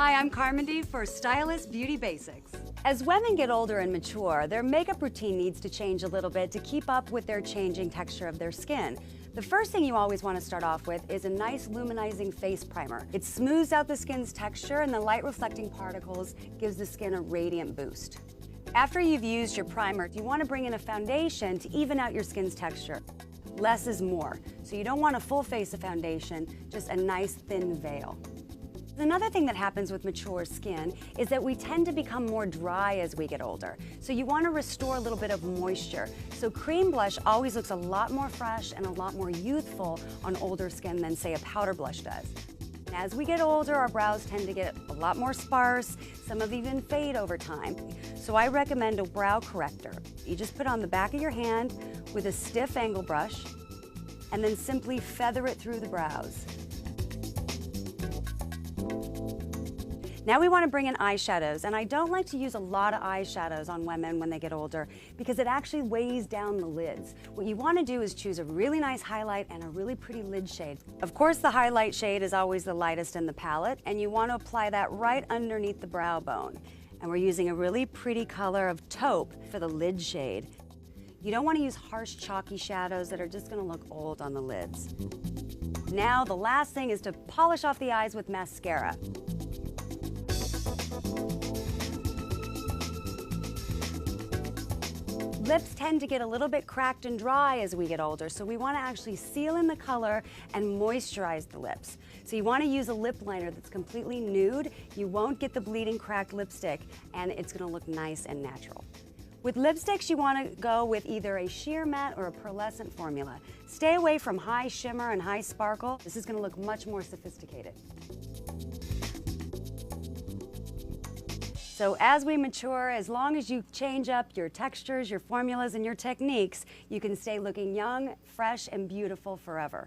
Hi, I'm Carmody for Stylist Beauty Basics. As women get older and mature, their makeup routine needs to change a little bit to keep up with their changing texture of their skin. The first thing you always want to start off with is a nice luminizing face primer. It smooths out the skin's texture and the light reflecting particles gives the skin a radiant boost. After you've used your primer, you want to bring in a foundation to even out your skin's texture. Less is more, so you don't want a full face of foundation, just a nice thin veil. Another thing that happens with mature skin is that we tend to become more dry as we get older. So you want to restore a little bit of moisture. So cream blush always looks a lot more fresh and a lot more youthful on older skin than, say, a powder blush does. As we get older, our brows tend to get a lot more sparse, some of them even fade over time. So I recommend a brow corrector. You just put it on the back of your hand with a stiff angle brush and then simply feather it through the brows. Now we want to bring in eyeshadows, and I don't like to use a lot of eyeshadows on women when they get older because it actually weighs down the lids. What you want to do is choose a really nice highlight and a really pretty lid shade. Of course, the highlight shade is always the lightest in the palette, and you want to apply that right underneath the brow bone. And we're using a really pretty color of taupe for the lid shade. You don't want to use harsh, chalky shadows that are just going to look old on the lids. Now, the last thing is to polish off the eyes with mascara. Lips tend to get a little bit cracked and dry as we get older, so we want to actually seal in the color and moisturize the lips. So you want to use a lip liner that's completely nude. You won't get the bleeding cracked lipstick, and it's going to look nice and natural. With lipsticks, you want to go with either a sheer matte or a pearlescent formula. Stay away from high shimmer and high sparkle. This is going to look much more sophisticated. So as we mature, as long as you change up your textures, your formulas, and your techniques, you can stay looking young, fresh, and beautiful forever.